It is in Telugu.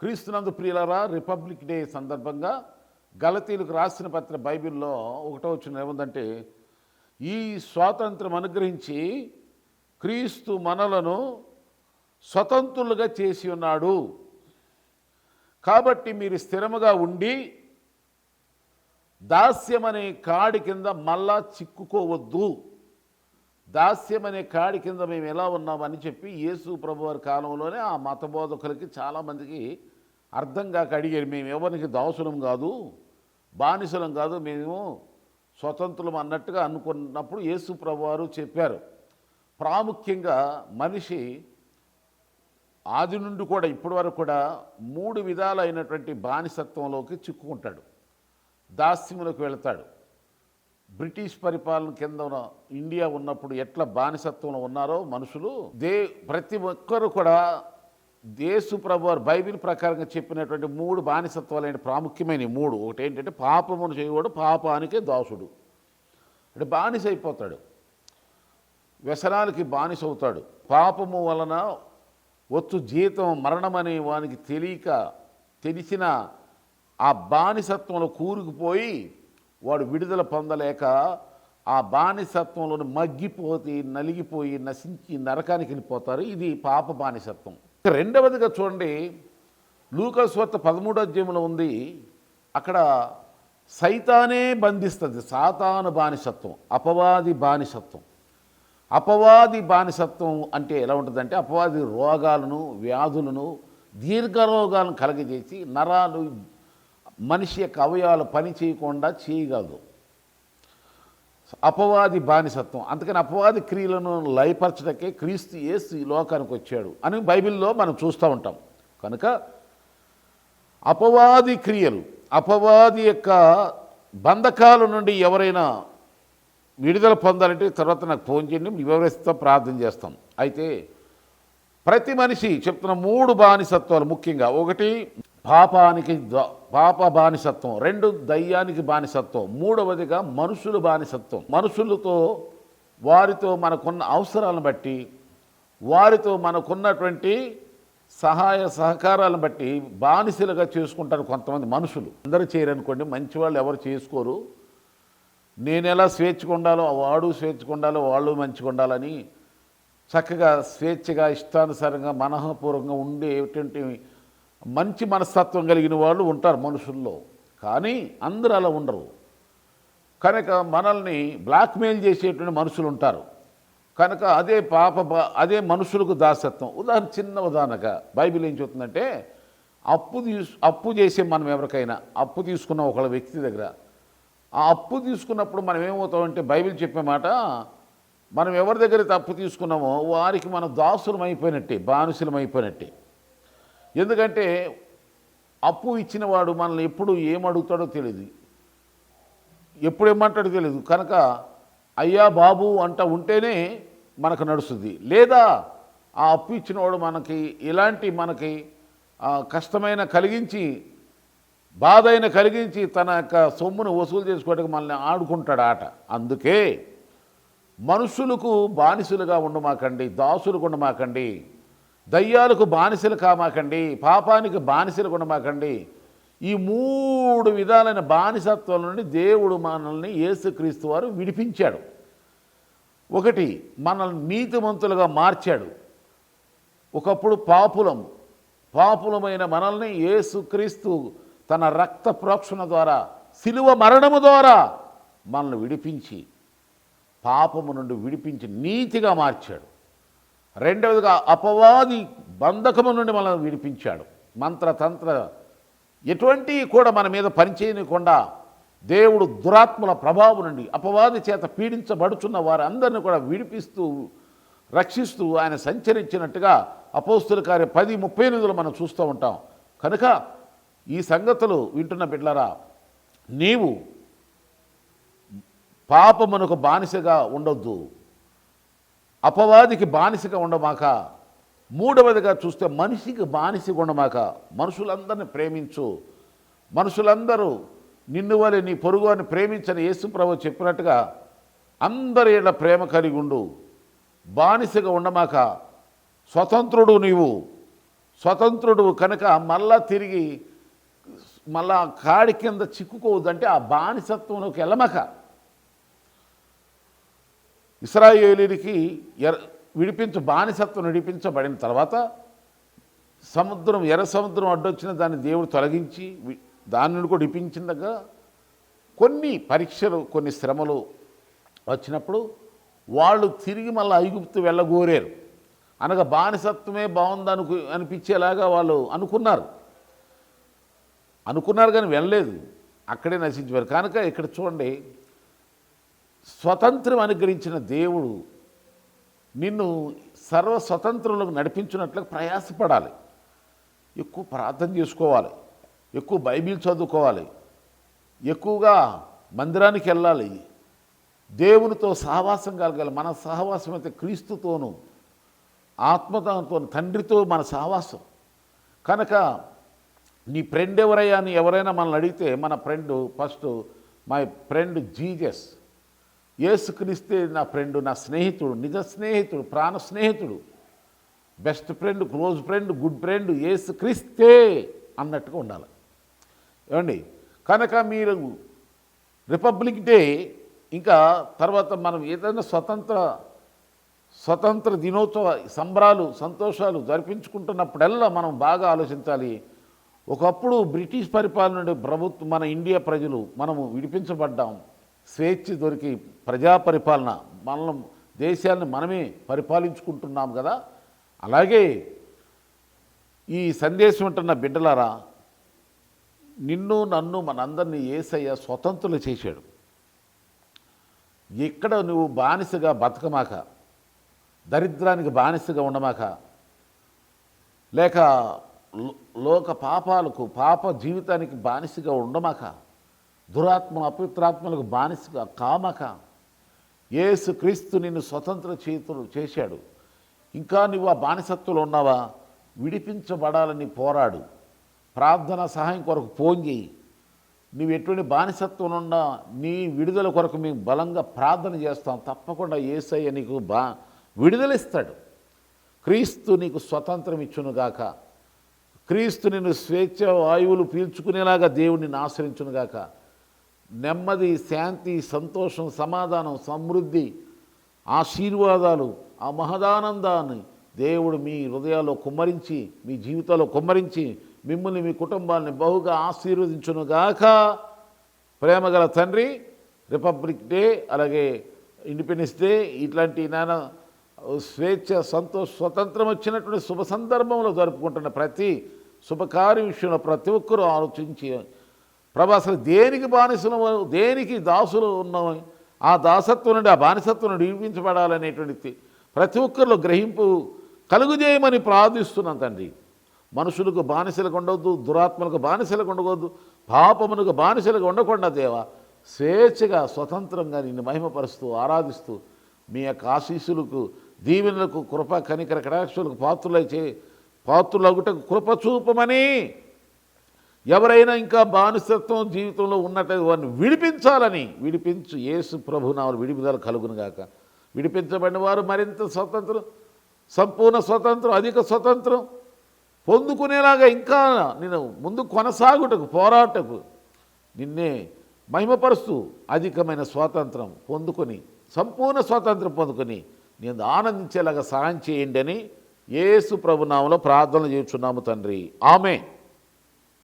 క్రీస్తునందు ప్రియులారా, రిపబ్లిక్ డే సందర్భంగా గలతీలకు రాసిన పత్ర బైబిల్లో 1వ వచనం ఏముందంటే, ఈ స్వాతంత్రం అనుగ్రహించి క్రీస్తు మనలను స్వతంత్రులుగా చేసి ఉన్నాడు. కాబట్టి మీరు స్థిరముగా ఉండి దాస్యమనే కాడి కింద మళ్ళా చిక్కుకోవద్దు. దాస్యమనే కాడి కింద మేము ఎలా ఉన్నామని చెప్పి యేసు ప్రభువారి కాలంలోనే ఆ మతబోధకులకి చాలామందికి అర్థం కాక అడిగారు. మేము ఎవరికి దాసులం కాదు, బానిసలం కాదు, మేము స్వతంత్రులం అన్నట్టుగా అనుకున్నప్పుడు యేసు ప్రభువారు చెప్పారు, ప్రాముఖ్యంగా మనిషి ఆది నుండి కూడా ఇప్పటి వరకు కూడా 3 విధాలైనటువంటి బానిసత్వంలోకి చిక్కుకుంటాడు. దాస్యములకు వెళతాడు. బ్రిటిష్ పరిపాలన కింద ఉన్న ఇండియా ఉన్నప్పుడు ఎట్లా బానిసత్వంలో ఉన్నారో మనుషులు, ప్రతి ఒక్కరు కూడా యేసు ప్రభువారు బైబిల్ ప్రకారంగా చెప్పినటువంటి 3 బానిసత్వాలైన ప్రాముఖ్యమైన 3. ఒకటి ఏంటంటే, పాపమును చేయవాడు పాపానికే దాసుడు, అంటే బానిస అయిపోతాడు, వ్యసనాలకి బానిస అవుతాడు. పాపము వలన వచ్చు జీతం మరణమనే వానికి తెలిసిన ఆ బానిసత్వంలో కూరుకుపోయి వాడు విడుదల పొందలేక ఆ బానిసత్వంలో మగ్గిపోతే నలిగిపోయి నశించి నరకానికి వెళ్ళిపోతారు. ఇది పాప బానిసత్వం. రెండవదిగా చూడండి, లూకా సువార్త 13వ అధ్యాయంలో ఉంది, అక్కడ సైతానే బంధిస్తుంది. సాతాను బానిసత్వం, అపవాది బానిసత్వం. అపవాది బానిసత్వం అంటే ఎలా ఉంటుందంటే, అపవాది రోగాలను, వ్యాధులను, దీర్ఘరోగాలను కలగజేసి నరాలు, మనిషి యొక్క అవయవాలు పని చేయకుండా చేయగలదు. అపవాది బానిసత్వం. అందుకని అపవాది క్రియలను లయపరచడానికే క్రీస్తు యేసు ఈ లోకానికి వచ్చాడు అని బైబిల్లో మనం చూస్తూ ఉంటాం. కనుక అపవాది క్రియలు, అపవాది యొక్క బంధకాల నుండి ఎవరైనా విడుదల పొందాలంటే తర్వాత నాకు ఫోన్ చేయండి, వివరిస్తూ ప్రార్థన చేస్తాం. అయితే ప్రతి మనిషి చెప్తున్న 3 బానిసత్వాలు ముఖ్యంగా, 1 పాప బానిసత్వం, 2 దయ్యానికి బానిసత్వం, 3వదిగా మనుషుల బానిసత్వం. మనుషులతో వారితో మనకున్న అవసరాలను బట్టి, వారితో మనకున్నటువంటి సహాయ సహకారాలను బట్టి బానిసలుగా చేసుకుంటారు కొంతమంది మనుషులు. అందరూ చేయరనుకోండి, మంచి వాళ్ళు ఎవరు చేసుకోరు. నేను ఎలా స్వేచ్ఛగా ఉండాలో వాడు స్వేచ్ఛగా ఉండాలో వాళ్ళు మంచిగా ఉండాలని చక్కగా స్వేచ్ఛగా ఇష్టానుసారంగా మనఃపూర్వకంగా ఉండేటువంటి మంచి మనస్తత్వం కలిగిన వాళ్ళు ఉంటారు మనుషుల్లో. కానీ అందరూ అలా ఉండరు. కనుక మనల్ని బ్లాక్మెయిల్ చేసేటువంటి మనుషులు ఉంటారు. కనుక అదే మనుషులకు దాసత్వం. చిన్న ఉదాహరణగా బైబిల్ ఏం చెప్తుందంటే, అప్పు చేసే మనం ఎవరికైనా అప్పు తీసుకున్న ఒక వ్యక్తి దగ్గర, ఆ అప్పు తీసుకున్నప్పుడు మనం ఏమవుతామంటే, బైబిల్ చెప్పే మాట, మనం ఎవరి దగ్గర అప్పు తీసుకున్నామో వారికి మనం దాసులం అయిపోయినట్టే, బానిసలం అయిపోయినట్టే. ఎందుకంటే అప్పు ఇచ్చిన వాడు మనల్ని ఎప్పుడు ఏమడుగుతాడో తెలియదు, ఎప్పుడు ఏమంటాడో తెలియదు. కనుక అయ్యా బాబు అంట ఉంటేనే మనకు నడుస్తుంది. లేదా ఆ అప్పు ఇచ్చిన వాడు మనకి కష్టమైన కలిగించి, బాధ అయిన కలిగించి తన యొక్క సొమ్మును వసూలు చేసుకోవడానికి మనల్ని ఆడుకుంటాడు ఆట. అందుకే మనుషులకు బానిసలుగా ఉండమాకండి, దాసులకు ఉండమాకండి, దయ్యాలకు బానిసలు కామాకండి, పాపానికి బానిసలు ఉండమాకండి. ఈ 3 విధాలైన బానిసత్వం నుండి దేవుడు మనల్ని యేసుక్రీస్తు వారు విడిపించాడు. 1, మనల్ని నీతిమంతులుగా మార్చాడు. ఒకప్పుడు పాపులమైన మనల్ని యేసుక్రీస్తు తన రక్త ప్రోక్షణ ద్వారా, శిలువ మరణము ద్వారా మనల్ని విడిపించి, పాపము నుండి విడిపించి నీతిగా మార్చాడు. 2వదిగా అపవాది బంధకము నుండి మనల్ని విడిపించాడు. మంత్రతంత్ర ఎటువంటివి కూడా మన మీద పనిచేయకుండా దేవుడు దురాత్మల ప్రభావం నుండి, అపవాది చేత పీడించబడుచున్న వారందరినీ కూడా విడిపిస్తూ, రక్షిస్తూ ఆయన సంచరించినట్టుగా అపోస్తుల కార్యం 10:38 మనం చూస్తూ ఉంటాం. కనుక ఈ సంగతులు వింటున్న బిడ్డలారా, నీవు పాపమునకు బానిసగా ఉండొద్దు, అపవాదికి బానిసగా ఉండమాక. 3వదిగా చూస్తే మనిషికి బానిసగా ఉండమాక. మనుషులందరినీ ప్రేమించు, మనుషులందరూ నిన్ను వలె నీ పొరుగువారిని ప్రేమించని యేసు ప్రభువు చెప్పినట్టుగా అందరి ఏళ్ళ ప్రేమ కలిగి ఉండు. బానిసగా ఉండమాక. స్వతంత్రుడు నీవు, స్వతంత్రుడు కనుక మళ్ళా తిరిగి మళ్ళా కాడి కింద చిక్కుకోవద్దంటే ఆ బానిసత్వంలోకి వెళ్ళమక. ఇశ్రాయేలీయులకి బానిసత్వం విడిపించబడిన తర్వాత ఎర్ర సముద్రం అడ్డొచ్చిన దాన్ని దేవుడు తొలగించి దాని నుండి కూడా విడిపించిందగా కొన్ని పరీక్షలు కొన్ని శ్రమలు వచ్చినప్పుడు వాళ్ళు తిరిగి మళ్ళీ ఐగుప్తు వెళ్ళగోరారు. అనగా బానిసత్వమే బాగుంది అనిపించేలాగా వాళ్ళు అనుకున్నారు కానీ వెళ్ళలేదు, అక్కడే నశించారు. కనుక ఇక్కడ చూడండి, స్వతంత్రం అనుగ్రహించిన దేవుడు నిన్ను సర్వస్వతంత్రంలోకి నడిపించినట్లుగా ప్రయాసపడాలి. ఎక్కువ ప్రార్థన చేసుకోవాలి, ఎక్కువ బైబిల్ చదువుకోవాలి, ఎక్కువగా మందిరానికి వెళ్ళాలి, దేవునితో సహవాసం కలగాలి. మన సహవాసం అయితే క్రీస్తుతోనూ ఆత్మతో తండ్రితో మన సహవాసం. కనుక నీ ఫ్రెండ్ ఎవరయ్యా అని ఎవరైనా మనల్ని అడిగితే మన friend first my friend Jesus, యేసుక్రీస్తే నా ఫ్రెండ్, నా స్నేహితుడు, నిజ స్నేహితుడు, ప్రాణ స్నేహితుడు, best friend, close friend, good friend యేసుక్రీస్తే అన్నట్టుగా ఉండాలి. ఏమండి, కనుక మీరు రిపబ్లిక్ డే ఇంకా తర్వాత మనం ఏదైనా స్వతంత్ర దినోత్సవ సంబరాలు సంతోషాలు జరిపించుకుంటున్నప్పుడల్లా మనం బాగా ఆలోచించాలి. ఒకప్పుడు బ్రిటిష్ పరిపాలన నుండి మన ఇండియా ప్రజలు మనము విడిపించబడ్డాం, స్వేచ్ఛ దొరికి ప్రజా పరిపాలన, మనం దేశాన్ని మనమే పరిపాలించుకుంటున్నాం కదా. అలాగే ఈ సందేశం ఉంటున్న బిడ్డలారా, నిన్ను నన్ను మనందరినీ యేసయ్య స్వతంత్రులు చేశాడు. ఇక్కడ నువ్వు బానిసగా బతకమాక, దరిద్రానికి బానిసగా ఉండమాక, లేక లోక పాపాలకు పాప జీవితానికి బానిసగా ఉండమాక, దురాత్మ అపవిత్రాత్మలకు బానిసగా కామక. యేసు క్రీస్తు నిన్ను స్వతంత్ర చేతులు చేశాడు. ఇంకా నువ్వు ఆ బానిసత్వంలో ఉన్నావా? విడిపించబడాలని పోరాడు, ప్రార్థన సహాయం కొరకు ఫోన్ చేయి. నువ్వు ఎటువంటి బానిసత్వం ఉన్నా నీ విడుదల కొరకు మేము బలంగా ప్రార్థన చేస్తాం. తప్పకుండా యేసయ్య నీకు విడుదలిస్తాడు. క్రీస్తు నీకు స్వతంత్రం ఇచ్చునుగాక. క్రీస్తు నిన్ను స్వేచ్ఛ వాయువులు పీల్చుకునేలాగా దేవుడిని ఆశ్రయించునుగాక. నెమ్మది, శాంతి, సంతోషం, సమాధానం, సమృద్ధి, ఆశీర్వాదాలు, ఆ మహదానందాన్ని దేవుడు మీ హృదయాల్లో కుమ్మరించి, మీ జీవితాల్లో కుమ్మరించి మిమ్మల్ని మీ కుటుంబాన్ని బహుగా ఆశీర్వదించునుగాక. ప్రేమగల తండ్రి, రిపబ్లిక్ డే అలాగే ఇండిపెండెన్స్ డే ఇట్లాంటి నాన్న స్వేచ్ఛ స్వతంత్రం వచ్చినటువంటి శుభ సందర్భంలో జరుపుకుంటున్న ప్రతి శుభకార్య విషయంలో ప్రతి ఒక్కరూ ఆలోచించి, ప్రభా అసలు దేనికి బానిసలు, దేనికి దాసులు ఉన్నాము, ఆ దాసత్వం నుండి ఆ బానిసత్వం నుండి విడిపించబడాలనేటువంటి ప్రతి ఒక్కరిలో గ్రహింపు కలుగుజేయమని ప్రార్థిస్తున్నాను తండ్రి. మనుషులకు బానిసలకు ఉండవద్దు, దురాత్మలకు బానిసలకు ఉండవద్దు, పాపమునకు బానిసలకు ఉండకుండా దేవా స్వేచ్ఛగా స్వతంత్రంగా నిన్ను మహిమపరుస్తూ ఆరాధిస్తూ మీ యొక్క ఆశీస్సులకు దీవెనలకు కృప కనికర కటాక్షులకు పాత్రులగుటకు కృప చూపమని, ఎవరైనా ఇంకా బానిసత్వం జీవితంలో ఉన్నట్టు వారిని విడిపించాలని విడిపించు యేసు ప్రభునామములో విడుదల కలుగునుగాక. విడిపించబడిన వారు మరింత స్వతంత్రం, సంపూర్ణ స్వతంత్రం, అధిక స్వతంత్రం పొందుకునేలాగా ఇంకా నేను ముందు కొనసాగుటకు పోరాటకు నిన్నే మహిమపరుస్తూ అధికమైన స్వాతంత్రం పొందుకొని సంపూర్ణ స్వాతంత్రం పొందుకొని నేను ఆనందించేలాగా సహాయం చేయండి అని యేసు ప్రభునామములో ప్రార్థన చేస్తున్నాము తండ్రి. ఆమేన్.